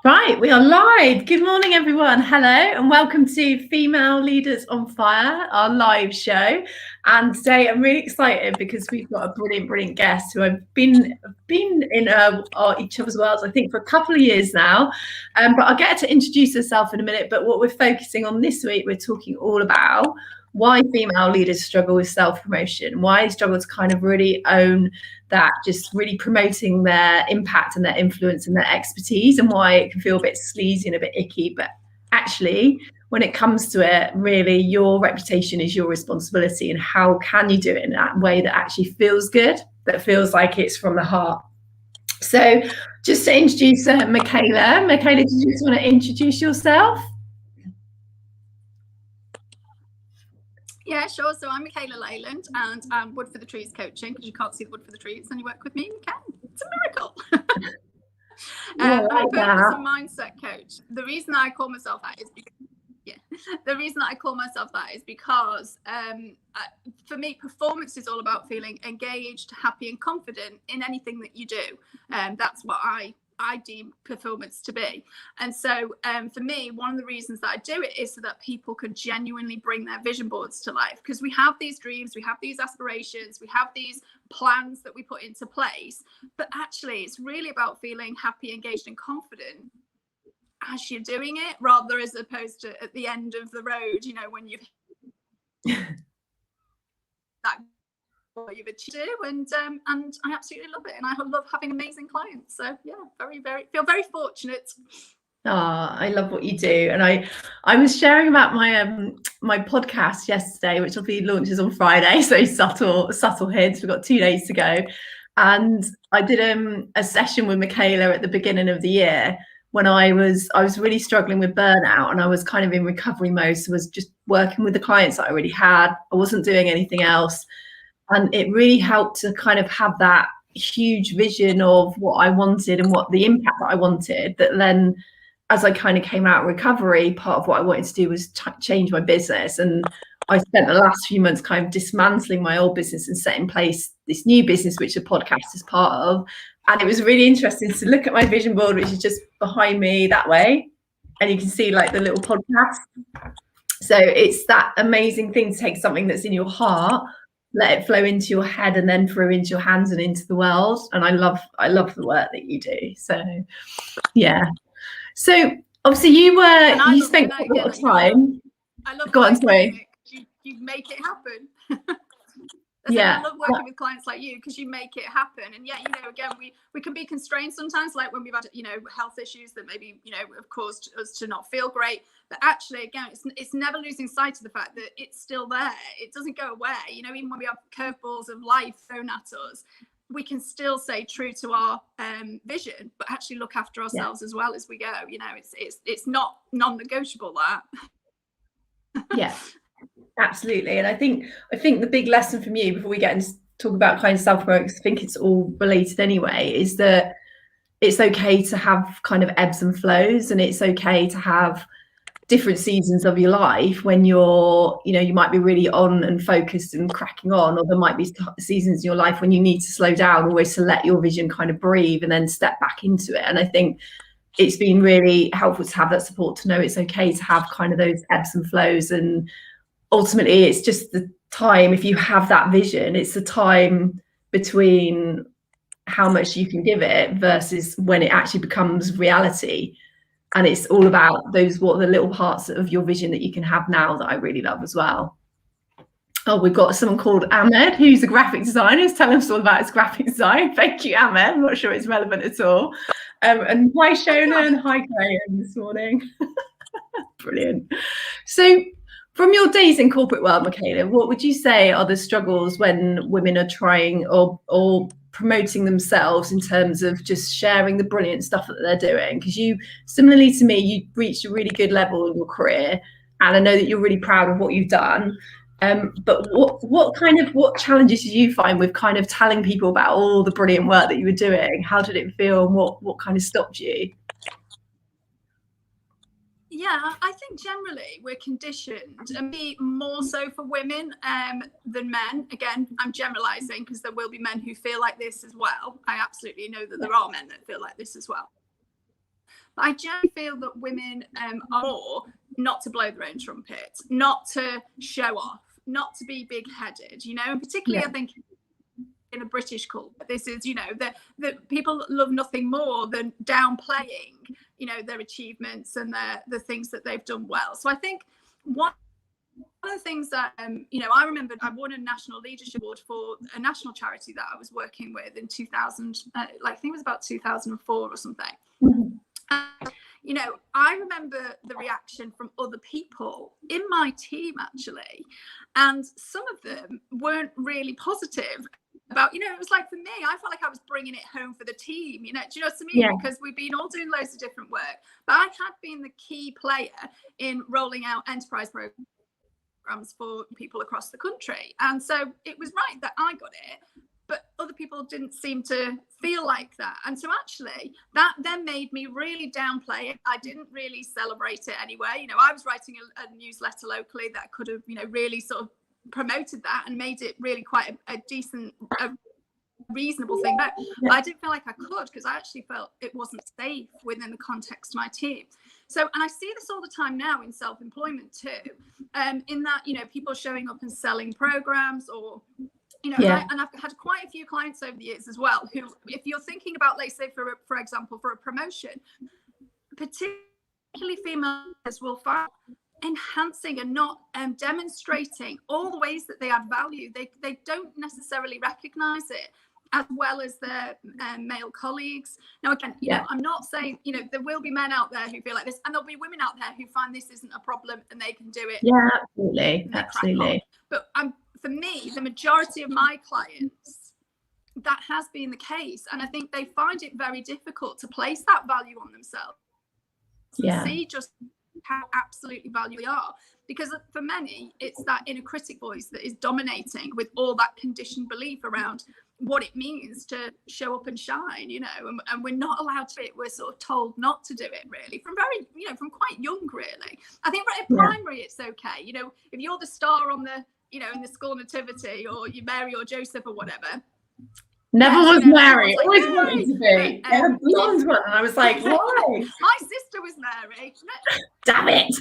Right, we are live. Good morning, everyone. Hello, and welcome to Female Leaders on Fire, our live show. And today I'm really excited because we've got a brilliant guest who I've been in each other's worlds, I think, for a couple of years now. But I'll get her to introduce herself in a minute. But what we're focusing on this week, we're talking all about why female leaders struggle with self-promotion, why they struggle to kind of really own that, just really promoting their impact and their influence and their expertise, and why it can feel a bit sleazy and a bit icky. But actually, when it comes to it, really your reputation is your responsibility, and how can you do it in that way that actually feels good, that feels like it's from the heart. So just to introduce Michaela, did you just want to introduce yourself? Yeah, sure. So I'm Michala Leyland, and I'm Wood for the Trees coaching, because you can't see the wood for the trees and you work with me, you can. It's a miracle. I'm a purpose and mindset coach. The reason I call myself that is because for me, performance is all about feeling engaged, happy and confident in anything that you do. That's what I deem performance to be. And so for me, one of the reasons that I do it is so that people can genuinely bring their vision boards to life, because we have these dreams, we have these aspirations, we have these plans that we put into place, but actually it's really about feeling happy, engaged and confident as you're doing it, rather as opposed to at the end of the road, you know, when you've that what you've achieved. And I absolutely love it, and I love having amazing clients. So yeah, feel very fortunate. I love what you do. And I was sharing about my my podcast yesterday, which will be launches on Friday. So subtle hints. We've got 2 days to go. And I did a session with Michaela at the beginning of the year when I was really struggling with burnout, and I was kind of in recovery mode. So I was just working with the clients that I already had. I wasn't doing anything else. And it really helped to kind of have that huge vision of what I wanted and what the impact that I wanted. That then, as I kind of came out of recovery, part of what I wanted to do was change my business. And I spent the last few months kind of dismantling my old business and set in place this new business, which the podcast is part of. And it was really interesting to look at my vision board, which is just behind me that way. And you can see like the little podcast. So it's that amazing thing to take something that's in your heart, let it flow into your head, and then through into your hands and into the world. And I love the work that you do. So yeah. So obviously you spent a lot of time. I love Go on, sorry. You make it happen. I love working with clients like you, because you make it happen. And yet, you know, again, we can be constrained sometimes, like when we've had, you know, health issues that maybe, you know, have caused us to not feel great. But actually, again, it's never losing sight of the fact that it's still there. It doesn't go away. You know, even when we have curveballs of life thrown at us, we can still stay true to our vision, but actually look after ourselves as well as we go. You know, it's not non-negotiable, that. Yeah, absolutely. And I think the big lesson from you, before we get into talk about kind of self-growth, because I think it's all related anyway, is that it's okay to have kind of ebbs and flows, and it's okay to have different seasons of your life when you're, you know, you might be really on and focused and cracking on, or there might be seasons in your life when you need to slow down, always to let your vision kind of breathe and then step back into it. And I think it's been really helpful to have that support, to know it's okay to have kind of those ebbs and flows. And ultimately it's just the time, if you have that vision, it's the time between how much you can give it versus when it actually becomes reality. And it's all about what are the little parts of your vision that you can have now, that I really love as well. Oh, we've got someone called Ahmed, who's a graphic designer, who's telling us all about his graphic design. Thank you, Ahmed. I'm not sure it's relevant at all. And hi, Shona, and hi, Graham, this morning. Brilliant. So from your days in corporate world, Michaela, what would you say are the struggles when women are trying or promoting themselves in terms of just sharing the brilliant stuff that they're doing? Because you, similarly to me, you reached a really good level in your career, and I know that you're really proud of what you've done. But what challenges did you find with kind of telling people about all the brilliant work that you were doing? How did it feel, and what kind of stopped you? Yeah, I think generally we're conditioned, and be more so for women than men. Again, I'm generalizing, because there will be men who feel like this as well. I absolutely know that there are men that feel like this as well. But I generally feel that women are more not to blow their own trumpet, not to show off, not to be big-headed, you know, and particularly I think in a British culture, this is, you know, that people love nothing more than downplaying, you know, their achievements and the things that they've done well. So I think one of the things that, you know, I remember I won a National Leadership Award for a national charity that I was working with in 2000, like I think it was about 2004 or something. You know, I remember the reaction from other people in my team, actually, and some of them weren't really positive about, you know, it was like, for me, I felt like I was bringing it home for the team, you know, do you know what I mean? Yeah. Because we've been all doing loads of different work, but I had been the key player in rolling out enterprise programs for people across the country. And so it was right that I got it, but other people didn't seem to feel like that. And so actually that then made me really downplay it. I didn't really celebrate it anyway. You know, I was writing a newsletter locally that could have, you know, really sort of promoted that and made it really quite a decent, a reasonable thing. But I didn't feel like I could, because I actually felt it wasn't safe within the context of my team. So, and I see this all the time now in self-employment too, in that, you know, people showing up and selling programs, or, you know, and I've had quite a few clients over the years as well, who, if you're thinking about, let's say, for example, for a promotion, particularly females will find enhancing and not demonstrating all the ways that they add value. They don't necessarily recognize it as well as their male colleagues. Now, again, you know, I'm not saying, you know, there will be men out there who feel like this, and there'll be women out there who find this isn't a problem and they can do it. Yeah, absolutely. But for me, the majority of my clients, that has been the case. And I think they find it very difficult to place that value on themselves. See just how absolutely valuable they are. Because for many, it's that inner critic voice that is dominating, with all that conditioned belief around what it means to show up and shine, you know, and we're not allowed to do it. We're sort of told not to do it, really, from very, you know, from quite young, really. I think at primary, it's okay. You know, if you're the star on the, you know, in the school nativity, or you're Mary or Joseph or whatever. Never was Mary. Like, always wanted to be. A blonde one. And I was like, why? My sister was Mary. Damn it.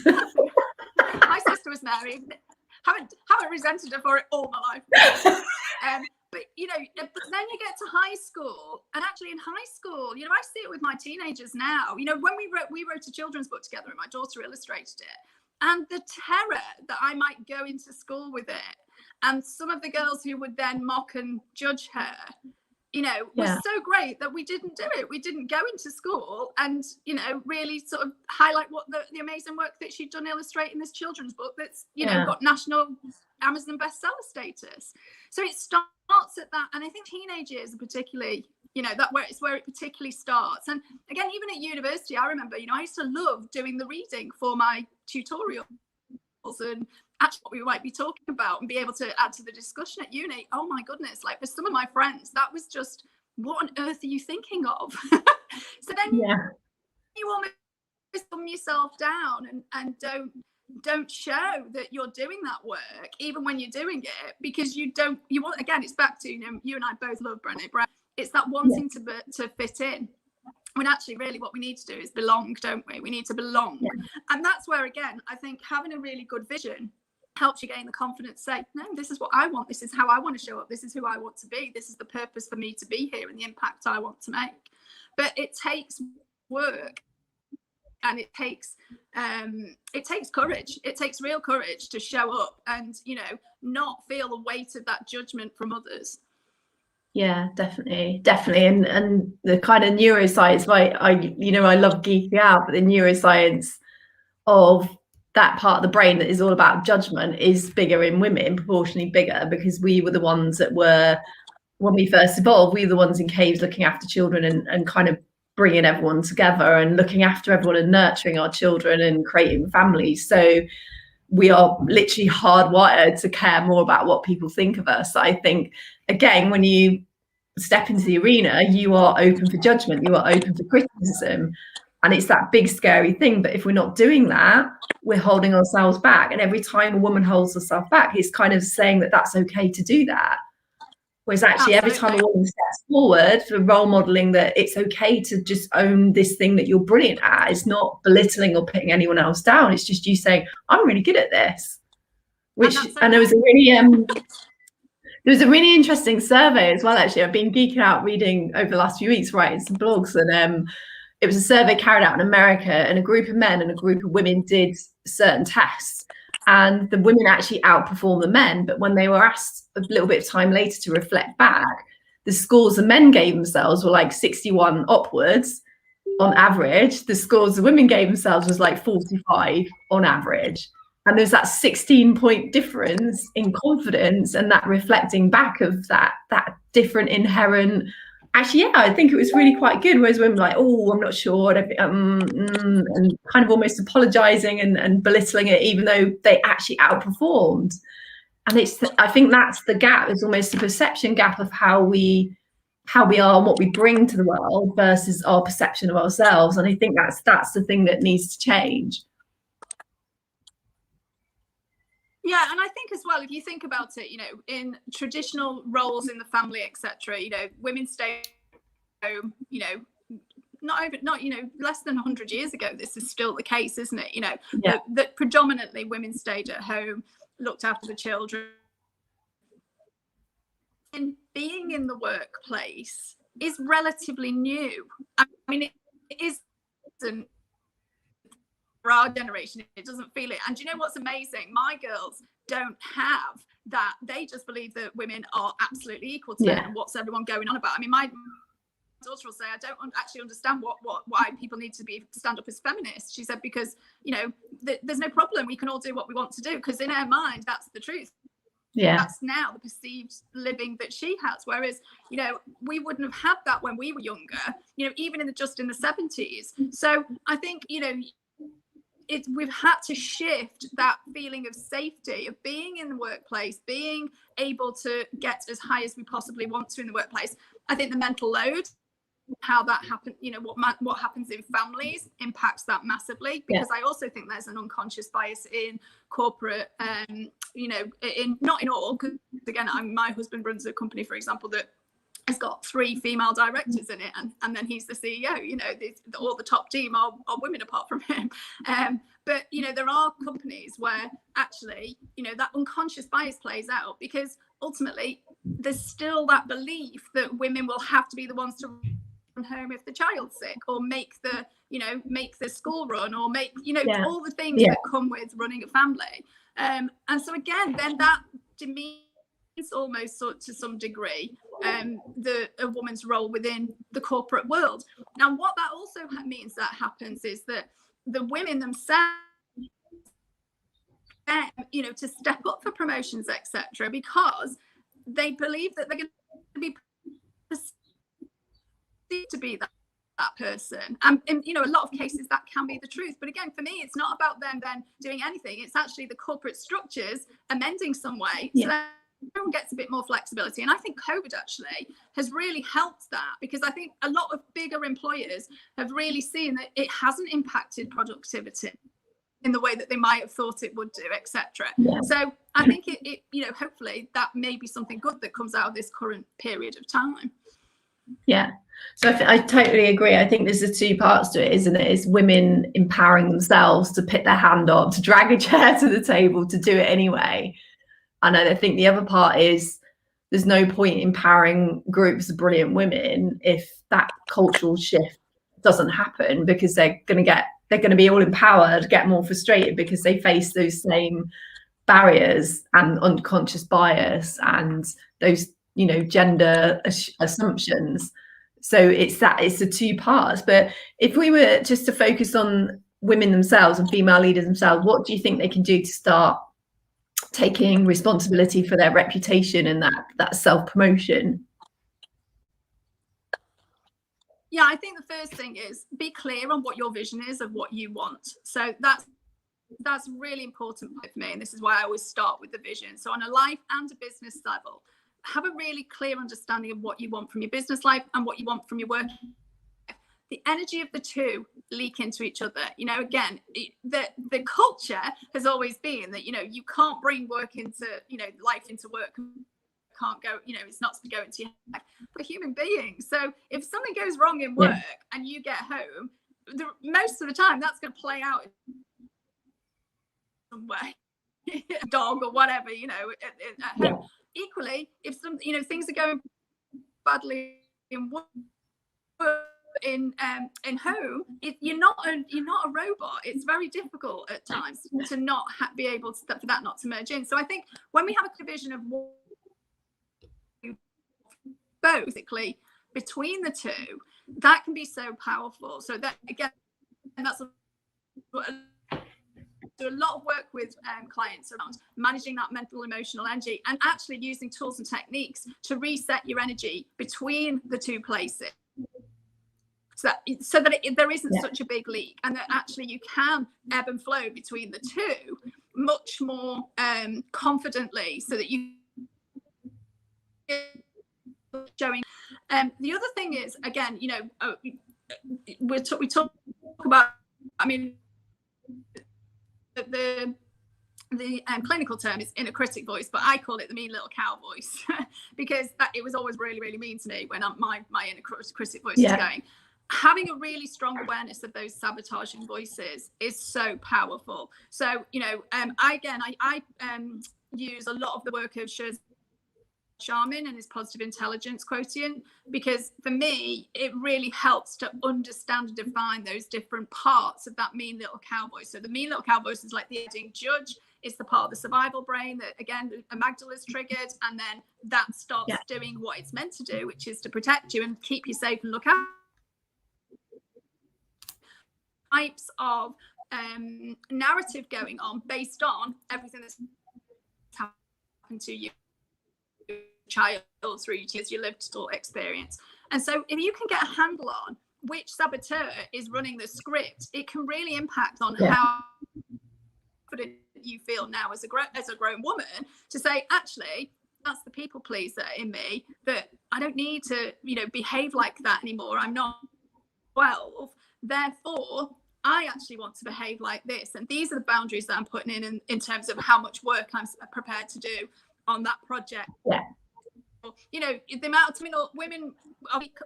My sister was Mary. Haven't resented her for it all my life. But, you know, but then you get to high school, and actually in high school, you know, I see it with my teenagers now. You know, when we wrote a children's book together, and my daughter illustrated it, and the terror that I might go into school with it, and some of the girls who would then mock and judge her, you know, was so great that we didn't do it. We didn't go into school and, you know, really sort of highlight what the amazing work that she'd done illustrating this children's book that's, you know, got national Amazon bestseller status. So it starts at that. And I think teenage years are particularly, you know, it's where it particularly starts. And again, even at university, I remember, you know, I used to love doing the reading for my tutorials and actually what we might be talking about, and be able to add to the discussion at uni. Oh my goodness, like for some of my friends, that was just, what on earth are you thinking of? So then you almost dumb yourself down and don't show that you're doing that work, even when you're doing it, because you want, again, it's back to, you know, you and I both love Brené Brown. It's that wanting to fit in. When actually really what we need to do is belong, don't we? We need to belong. And that's where, again, I think having a really good vision helps you gain the confidence to say, no, this is what I want. This is how I want to show up. This is who I want to be. This is the purpose for me to be here and the impact I want to make. But it takes work, and it takes courage. It takes real courage to show up and, you know, not feel the weight of that judgment from others. Yeah, definitely. And the kind of neuroscience, I love geeking out, but the neuroscience of that part of the brain that is all about judgment is bigger in women, proportionally bigger, because we were the ones that were, when we first evolved, we were the ones in caves looking after children and kind of bringing everyone together and looking after everyone and nurturing our children and creating families. So we are literally hardwired to care more about what people think of us. I think, again, when you step into the arena, you are open for judgment, you are open for criticism, and it's that big scary thing. But if we're not doing that, we're holding ourselves back. And every time a woman holds herself back, it's kind of saying that that's okay to do that, Whereas actually every time a woman steps forward for role modeling that it's okay to just own this thing that you're brilliant at, it's not belittling or putting anyone else down. It's just you saying, I'm really good at this. Which, and there was a really interesting survey as well, actually. I've been geeking out reading over the last few weeks, writing some blogs, and it was a survey carried out in America, and a group of men and a group of women did certain tests, and the women actually outperformed the men. But when they were asked a little bit of time later to reflect back, the scores the men gave themselves were like 61 upwards on average. The scores the women gave themselves was like 45 on average. And there's that 16-point difference in confidence, and that reflecting back of that different inherent. Actually, yeah, I think it was really quite good. Whereas women were like, oh, I'm not sure, and kind of almost apologising and belittling it, even though they actually outperformed. And I think that's the gap. It's almost a perception gap of how we are and what we bring to the world versus our perception of ourselves. And I think that's the thing that needs to change. Yeah, and I think as well, if you think about it, in traditional roles in the family, etc., women stay home, not less than 100 years ago, this is still the case, isn't it? That predominantly women stayed at home, looked after the children. And being in the workplace is relatively new. I mean, it isn't. For our generation, it doesn't feel it. And do you know what's amazing? My girls don't have that. They just believe that women are absolutely equal to men. And what's everyone going on about? I mean, my daughter will say, I don't actually understand why people need to stand up as feminists. She said, because there's no problem, we can all do what we want to do, because in her mind that's the truth. That's now the perceived living that she has, whereas we wouldn't have had that when we were younger, even in the 70s. So I think we've had to shift that feeling of safety, of being in the workplace, being able to get as high as we possibly want to in the workplace. I think the mental load, how that happens, what happens in families impacts that massively, because I also think there's an unconscious bias in corporate, not in all, because again, my husband runs a company, for example, that has got 3 female directors in it, and then he's the CEO. All the top team are women apart from him. But there are companies where actually that unconscious bias plays out, because ultimately there's still that belief that women will have to be the ones to run home if the child's sick, or make the school run, or make all the things that come with running a family. And so again, then that demeans almost to some degree a woman's role within the corporate world. Now, what that also means that happens is that the women themselves, to step up for promotions, etc., because they believe that they're going to be perceived to be that person. And in a lot of cases that can be the truth, but again, for me, it's not about them then doing anything. It's actually the corporate structures amending some way so that everyone gets a bit more flexibility. And I think COVID actually has really helped that, because I think a lot of bigger employers have really seen that it hasn't impacted productivity in the way that they might have thought it would do, etc. So I think it hopefully that may be something good that comes out of this current period of time. So I totally agree. I think there's 2 parts to it, isn't it? It's women empowering themselves to put their hand up, to drag a chair to the table, to do it anyway. And I think the other part is there's no point empowering groups of brilliant women if that cultural shift doesn't happen, because they're going to be all empowered, get more frustrated because they face those same barriers and unconscious bias and those gender assumptions. So it's the 2 parts. But if we were just to focus on women themselves and female leaders themselves, what do you think they can do to start taking responsibility for their reputation and that self-promotion? I think the first thing is be clear on what your vision is of what you want. So that's a really important point for me, and this is why I always start with the vision. So on a life and a business level, have a really clear understanding of what you want from your business life and what you want from your work. The energy of the 2 leak into each other. Again, the culture has always been that you can't bring work into life into work, can't go, it's not going to go into your head. But a human being. So if something goes wrong in work and you get home, most of the time that's going to play out in some way. A dog or whatever, at home. Equally, if some, things are going badly in work, in home, you're not a robot. It's very difficult at times to not be able to, for that not to merge in. So I think when we have a division of both basically between the two, that can be so powerful. So that, again, and that's do a lot of work with clients around managing that mental emotional energy and actually using tools and techniques to reset your energy between the two places, so that there isn't such a big leak, and that actually you can ebb and flow between the two much more confidently, so that you showing. The other thing is, again, we talk about, I mean, the clinical term is inner critic voice, but I call it the mean little cow voice because it was always really, really mean to me when my inner critic voice was going. Having a really strong awareness of those sabotaging voices is so powerful. So, I use a lot of the work of Charmin and his positive intelligence quotient, because for me it really helps to understand and define those different parts of that mean little cow voice. So the mean little cow voice is like the editing judge. It's the part of the survival brain that, again, the amygdala is triggered, and then that starts doing what it's meant to do, which is to protect you and keep you safe and look out. Types of narrative going on based on everything that's happened to you, child, through your lived experience. And so if you can get a handle on which saboteur is running the script, it can really impact on how confident you feel now as a grown woman, to say, actually, that's the people pleaser in me, that I don't need to behave like that anymore. I'm not 12, therefore I actually want to behave like this, and these are the boundaries that I'm putting in terms of how much work I'm prepared to do on that project. The amount of women,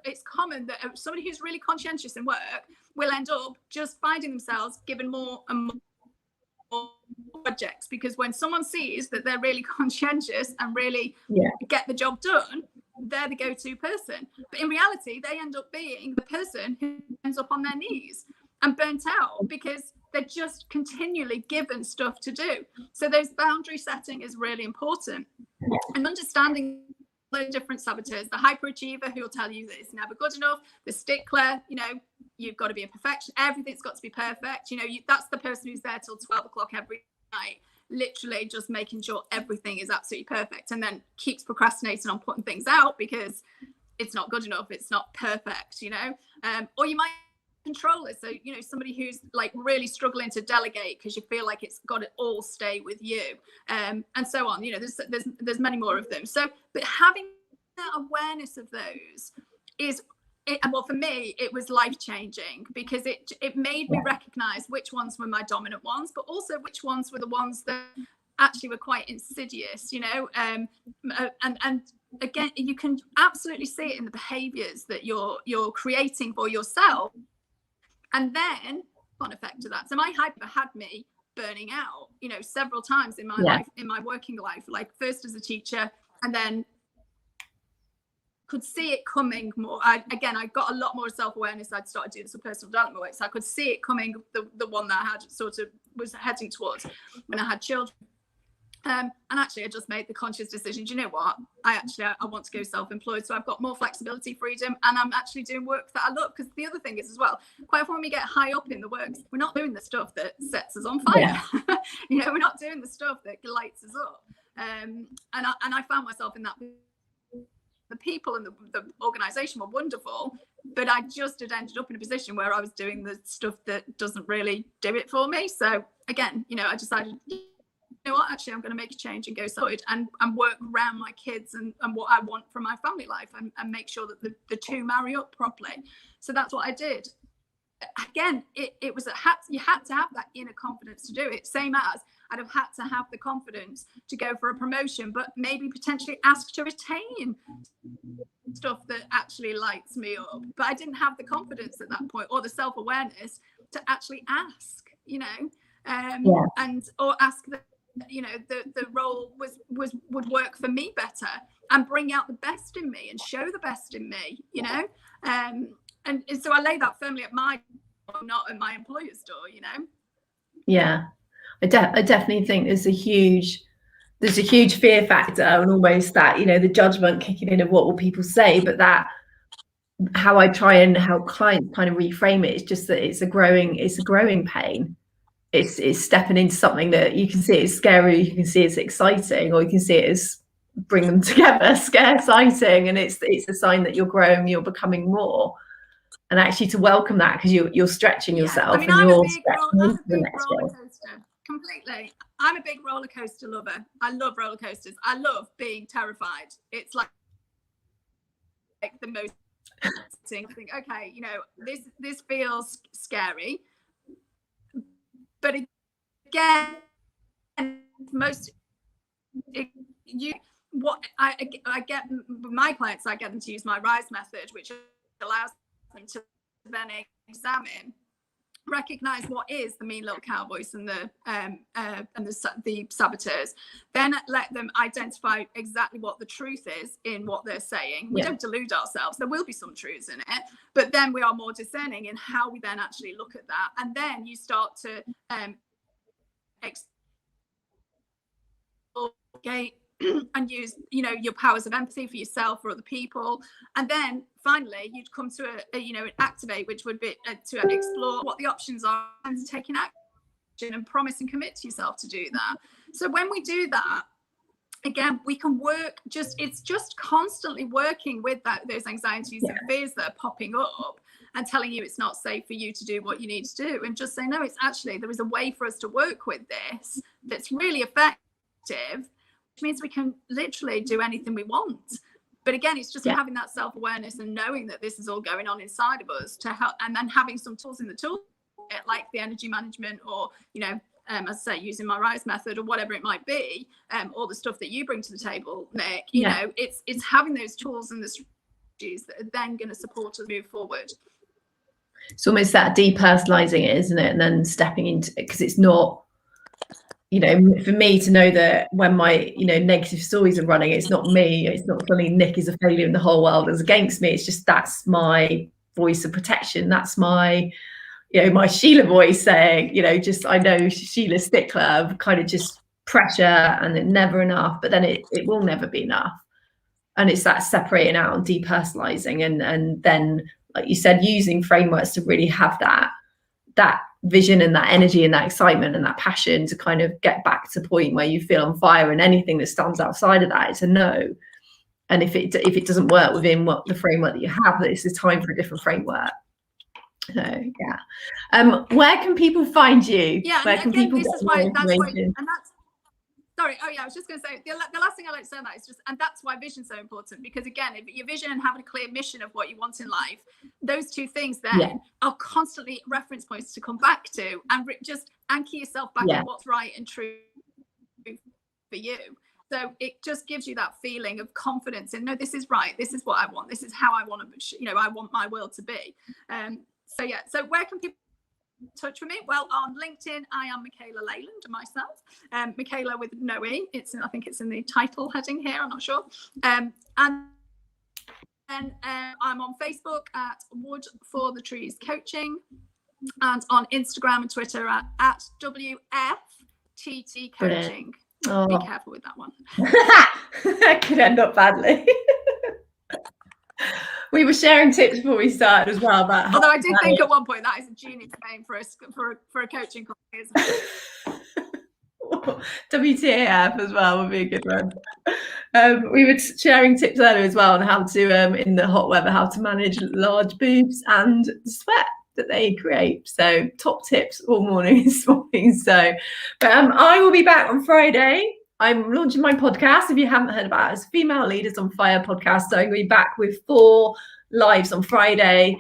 it's common that somebody who's really conscientious in work will end up just finding themselves given more and more projects, because when someone sees that they're really conscientious and really get the job done, they're the go-to person. But in reality, they end up being the person who ends up on their knees and burnt out because they're just continually given stuff to do. So those boundary setting is really important, and understanding the different saboteurs. The hyperachiever, who will tell you that it's never good enough. The stickler, you've got to be a perfection. Everything's got to be perfect. That's the person who's there till 12 o'clock every night, literally just making sure everything is absolutely perfect, and then keeps procrastinating on putting things out because it's not good enough, it's not perfect, or you might control it. So somebody who's like really struggling to delegate because you feel like it's got to all stay with you, and so on. There's many more of them. So, but having that awareness of those is well, for me it was life-changing, because it made me recognize which ones were my dominant ones, but also which ones were the ones that actually were quite insidious, and again, you can absolutely see it in the behaviors that you're creating for yourself. And then on effect to that, so my hyper had me burning out, several times in my life, in my working life, like first as a teacher, and then could see it coming more. I got a lot more self-awareness. I'd started doing some personal development work, so I could see it coming, the one that I had sort of was heading towards when I had children. And actually I just made the conscious decision, do you know what, I want to go self-employed, so I've got more flexibility, freedom, and I'm actually doing work that I love. Because the other thing is as well, quite often when we get high up in the works, we're not doing the stuff that sets us on fire. We're not doing the stuff that lights us up, and I found myself in that. The people and the organization were wonderful, but I just had ended up in a position where I was doing the stuff that doesn't really do it for me. So again, I decided, what, actually I'm going to make a change and go solid and work around my kids and what I want from my family life, and make sure that the two marry up properly. So that's what I did. Again, it was you had to have that inner confidence to do it. Same as I'd have had to have the confidence to go for a promotion, but maybe potentially ask to retain stuff that actually lights me up. But I didn't have the confidence at that point, or the self-awareness to actually ask, and or ask that, the role would work for me better and bring out the best in me and show the best in me, and so I lay that firmly at my door, not at my employer's door, Yeah, I definitely think there's a huge fear factor, and almost that, the judgment kicking in of what will people say, but that how I try and help clients kind of reframe it is just that it's a growing pain. It's stepping into something that you can see it's scary, you can see it's exciting, or you can see it as bring them together, scare exciting, and it's a sign that you're growing, you're becoming more. And actually to welcome that, because you're stretching yourself. I'm a big roller coaster. Completely. I'm a big roller coaster lover. I love roller coasters. I love being terrified. It's like the most thing. Okay, this feels scary. But again, I get my clients, I get them to use my RISE method, which allows them to then examine, recognize what is the mean little cow voice and the saboteurs, then let them identify exactly what the truth is in what they're saying. We don't delude ourselves. There will be some truths in it, but then we are more discerning in how we then actually look at that. And then you start to and use your powers of empathy for yourself or other people, and then finally you'd come to an activate, which would be to explore what the options are and to take an action and promise and commit to yourself to do that. So when we do that, again, we can work it's just constantly working with those anxieties and fears that are popping up and telling you it's not safe for you to do what you need to do, and just say, no, it's actually, there is a way for us to work with this that's really effective, which means we can literally do anything we want. But again, it's just having that self-awareness and knowing that this is all going on inside of us to help, and then having some tools in the tool, like the energy management, or as I say, using my RISE method, or whatever it might be, all the stuff that you bring to the table, Nick. It's having those tools and the strategies that are then going to support us move forward. It's almost that depersonalizing it, isn't it? And then stepping into it, because it's not, for me to know that when my, negative stories are running, it's not me. It's not suddenly Nick is a failure and the whole world is against me. It's just, that's my voice of protection. That's my, my Sheila voice saying, I know Sheila stickler of kind of just pressure and it never enough, but then it will never be enough. And it's that separating out and depersonalizing, and then, like you said, using frameworks to really have that vision and that energy and that excitement and that passion to kind of get back to the point where you feel on fire, and anything that stands outside of that, it's a no. And if it doesn't work within what the framework that you have, that it's time for a different framework. So where can people find you? Where can people get more information? Sorry. Oh yeah, I was just going to say the last thing I like to say on that is just, and that's why vision's so important, because again, if your vision and having a clear mission of what you want in life, those two things then are constantly reference points to come back to, and just anchor yourself back on what's right and true for you. So it just gives you that feeling of confidence in, no, this is right, this is what I want, this is how I want to, I want my world to be. So where can people touch with me? Well, on LinkedIn, I am Michala Leyland myself. Michaela with no E. I think it's in the title heading here. I'm not sure. And then I'm on Facebook at Wood for the Trees Coaching, and on Instagram and Twitter at WFTT Coaching. Oh. Be careful with that one. That could end up badly. We were sharing tips before we started as well about. Although I did think at one point that is a genius name for a coaching company, isn't it? WTAF as well would be a good one. We were sharing tips earlier as well on how to, in the hot weather, how to manage large boobs and the sweat that they create. So top tips all morning this morning. So, but I will be back on Friday. I'm launching my podcast, if you haven't heard about it, it's Female Leaders on Fire podcast. So I'm going to be back with 4 lives on Friday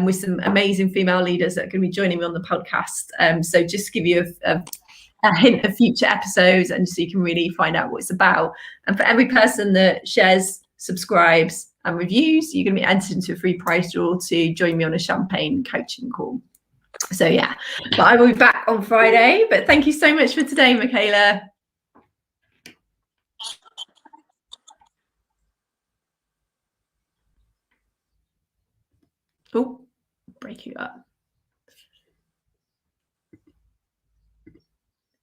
with some amazing female leaders that are going to be joining me on the podcast. So just to give you a hint of future episodes, and so you can really find out what it's about. And for every person that shares, subscribes and reviews, you're going to be entered into a free prize draw to join me on a champagne coaching call. So yeah, but I will be back on Friday. But thank you so much for today, Michaela. Oh, break you up.